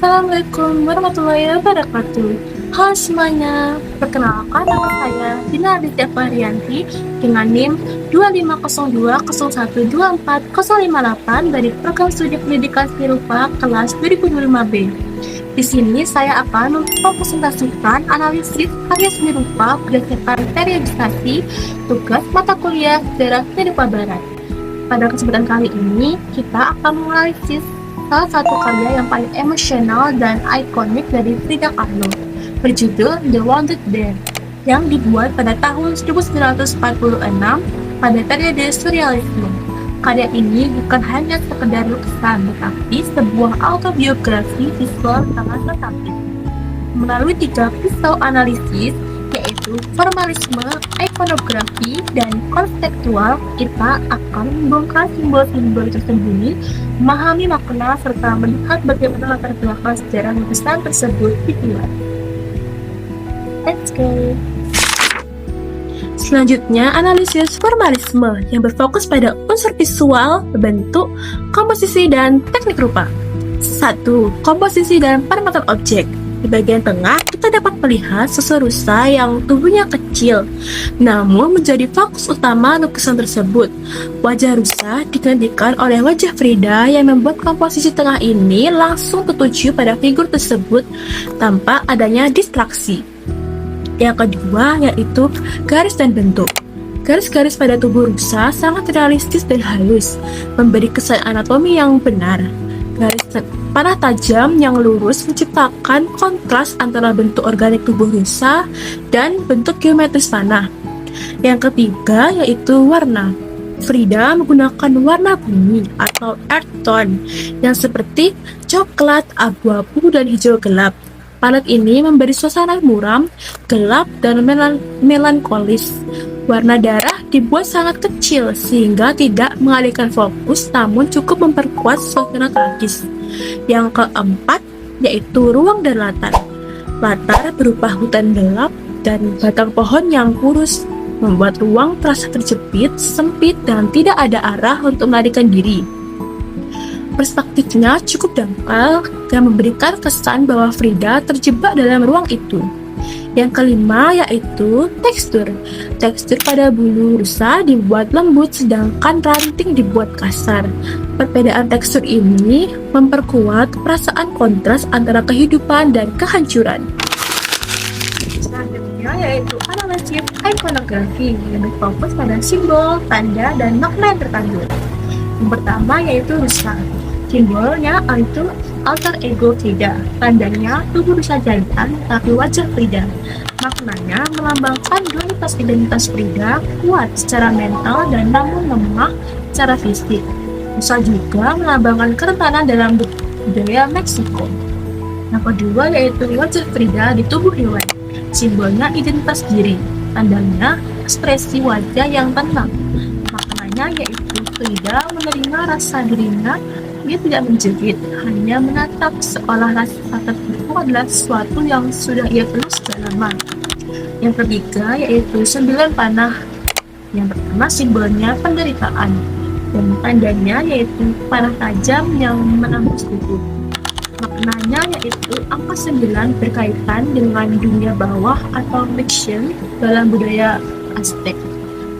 Assalamualaikum warahmatullahi wabarakatuh. Halo semuanya, perkenalkan nama saya Dina Aditya Fahrianti dengan NIM 25020124058 dari Program Studi Pendidikan Seni Rupa kelas 2025B. Di sini saya akan mempresentasikan analisis karya seni rupa berdasarkan periodisasi tugas mata kuliah sejarah seni rupa barat. Pada kesempatan kali ini, kita akan menganalisis salah satu karya yang paling emosional dan ikonik dari Frida Kahlo, berjudul The Wounded Bear, yang dibuat pada tahun 1946 pada periode surrealisme. Karya ini bukan hanya sekedar lukisan, tetapi sebuah autobiografi visual sangat otentik. Melalui 3 pisau analisis, yaitu formalisme, ikonografi, dan konseptual, kita akan membongkar simbol-simbol tersembunyi, memahami makna, serta melihat bagaimana latar belakang sejarah lukisan tersebut dibuat. Let's go! Selanjutnya, analisis formalisme yang berfokus pada unsur visual, bentuk, komposisi, dan teknik rupa. 1. Komposisi dan parameter objek. Di bagian tengah, kita dapat melihat sosok rusa yang tubuhnya kecil, namun menjadi fokus utama lukisan tersebut. Wajah rusa digantikan oleh wajah Frida yang membuat komposisi tengah ini langsung tertuju pada figur tersebut tanpa adanya distraksi. Yang kedua yaitu garis dan bentuk. Garis-garis pada tubuh rusa sangat realistis dan halus, memberi kesan anatomi yang benar. Garis panah tajam yang lurus menciptakan kontras antara bentuk organik tubuh rusa dan bentuk geometris panah. Yang ketiga yaitu warna. Frida menggunakan warna bumi atau earth tone yang seperti coklat, abu-abu, dan hijau gelap. Palet ini memberi suasana muram, gelap, dan melankolis. Warna darah dibuat sangat kecil sehingga tidak mengalihkan fokus, namun cukup memperkuat suasana tragis. Yang keempat yaitu ruang dan latar. Latar berupa hutan gelap dan batang pohon yang kurus, membuat ruang terasa terjepit, sempit, dan tidak ada arah untuk melarikan diri. Perspektifnya cukup dangkal dan memberikan kesan bahwa Frida terjebak dalam ruang itu. Yang kelima yaitu tekstur. Tekstur pada bulu rusa dibuat lembut sedangkan ranting dibuat kasar. Perbedaan tekstur ini memperkuat perasaan kontras antara kehidupan dan kehancuran. Selanjutnya yaitu analisis ikonografi yang berfokus pada simbol, tanda, dan makna yang terkandung. Yang pertama yaitu rusa. Simbolnya itu alter ego Frida, tandanya tubuh rusa jantan tapi wajah Frida. Maknanya melambangkan dualitas identitas Frida, kuat secara mental dan namun lemah secara fisik. Rusa juga melambangkan kerentanan dalam budaya Meksiko. Yang kedua yaitu wajah Frida di tubuh hewan. Simbolnya identitas diri, tandanya ekspresi wajah yang tenang. Maknanya yaitu Frida menerima rasa dirinya. Dia tidak menjerit, hanya menatap seolah rasa tertipu adalah sesuatu yang sudah ia peluk sejak lama. Yang ketiga yaitu 9 panah. Yang pertama simbolnya penderitaan dan tandanya yaitu panah tajam yang menembus tubuh. Maknanya yaitu angka 9 berkaitan dengan dunia bawah atau fiction dalam budaya Aztec.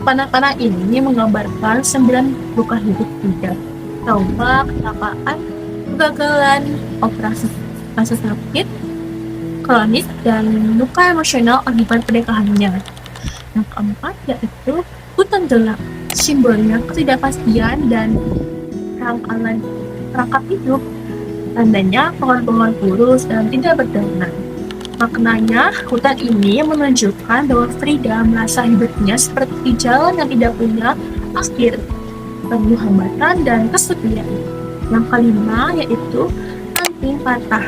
Panah-panah ini menggambarkan 9 luka hidup Frida. Trauma, kecelakaan, kegagalan, operasi rasa sakit, kronis, dan luka emosional akibat pernikahannya. Yang keempat yaitu hutan gelap. Simbolnya ketidakpastian dan perangkap hidup. Tandanya pohon-pohon kurus dan tidak berdaun. Maknanya, hutan ini menunjukkan bahwa Frida merasa hidupnya seperti jalan yang tidak punya akhir, penuh hambatan dan kesepian. Yang kelima yaitu ranting patah.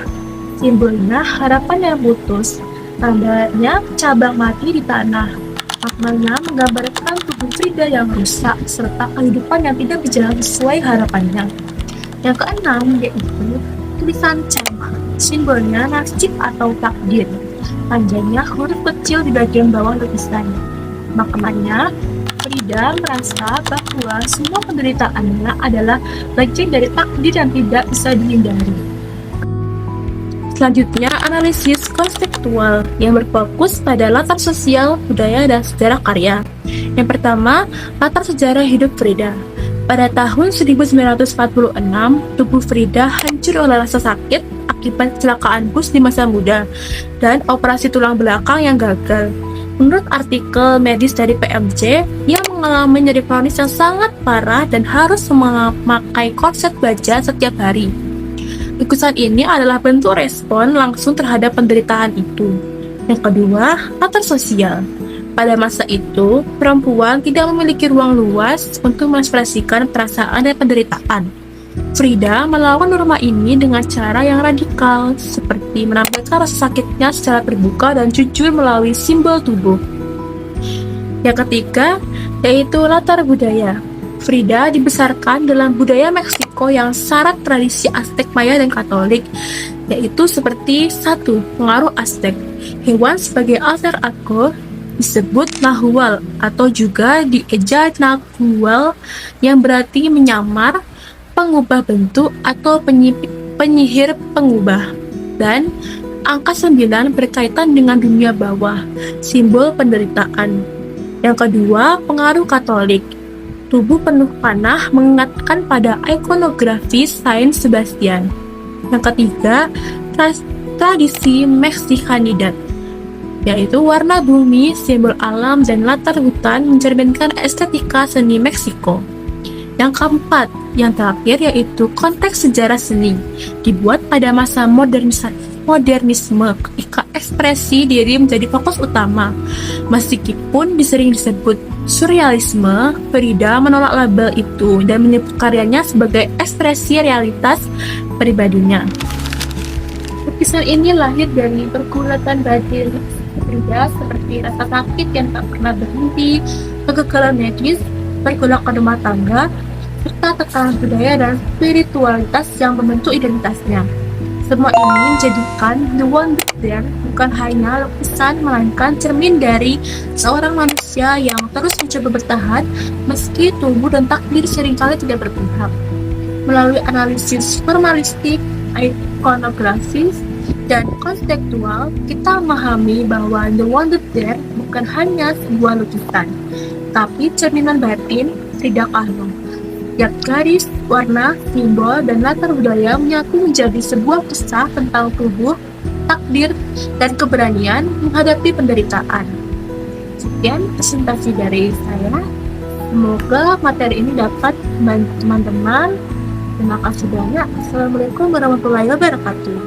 Simbolnya harapan yang putus, tandanya cabang mati di tanah. Maknanya menggambarkan tubuh Frida yang rusak serta kehidupan yang tidak berjalan sesuai harapannya. Yang keenam yaitu tulisan cam. Simbolnya nasib atau takdir, panjangnya huruf kecil di bagian bawah lukisan. Maknanya Frida merasa bahwa semua penderitaannya adalah bagian dari takdir yang tidak bisa dihindari. Selanjutnya, analisis konseptual yang berfokus pada latar sosial, budaya, dan sejarah karya. Yang pertama, latar sejarah hidup Frida. Pada tahun 1946, tubuh Frida hancur oleh rasa sakit akibat kecelakaan bus di masa muda dan operasi tulang belakang yang gagal. Menurut artikel medis dari PMJ, ia mengalami nyeri kronis yang sangat parah dan harus memakai korset baja setiap hari. Lukisan ini adalah bentuk respon langsung terhadap penderitaan itu. Yang kedua, latar sosial. Pada masa itu, perempuan tidak memiliki ruang luas untuk mengekspresikan perasaan dan penderitaan. Frida melawan norma ini dengan cara yang radikal, seperti menampilkan rasa sakitnya secara terbuka dan jujur melalui simbol tubuh. Yang ketiga, yaitu latar budaya. Frida dibesarkan dalam budaya Meksiko yang syarat tradisi Aztec, Maya, dan Katolik, yaitu seperti 1. Pengaruh Aztec. Hewan sebagai alter ego disebut Nahual atau juga dieja Nagual yang berarti menyamar, pengubah bentuk, atau penyihir pengubah. Dan angka 9 berkaitan dengan dunia bawah, simbol penderitaan. Yang kedua, pengaruh Katolik. Tubuh penuh panah mengingatkan pada ikonografi Saint Sebastian. Yang ketiga, tradisi Mexicanidad, yaitu warna bumi, simbol alam, dan latar hutan mencerminkan estetika seni Meksiko. Yang keempat, yang terakhir, yaitu konteks sejarah seni, dibuat pada masa modernisme ketika ekspresi diri menjadi fokus utama. Meskipun sering disebut surrealisme, Frida menolak label itu dan menyebut karyanya sebagai ekspresi realitas pribadinya. Lukisan ini lahir dari pergulatan batin Frida seperti rasa sakit yang tak pernah berhenti, kegagalan medis, pergolakan rumah tangga, serta tekanan budaya dan spiritualitas yang membentuk identitasnya. Semua ini menjadikan The Wounded There bukan hanya lukisan, melainkan cermin dari seorang manusia yang terus mencoba bertahan meski tubuh dan takdir seringkali tidak berpihak. Melalui analisis formalistik, ikonografis, dan konseptual, kita memahami bahwa The Wounded There bukan hanya sebuah lukisan, tapi cerminan batin Frida Kahlo. Setiap garis, warna, simbol, dan latar budaya menyatu menjadi sebuah kisah tentang tubuh, takdir, dan keberanian menghadapi penderitaan. Sekian presentasi dari saya. Semoga materi ini dapat membantu teman-teman. Terima kasih banyak. Assalamualaikum warahmatullahi wabarakatuh.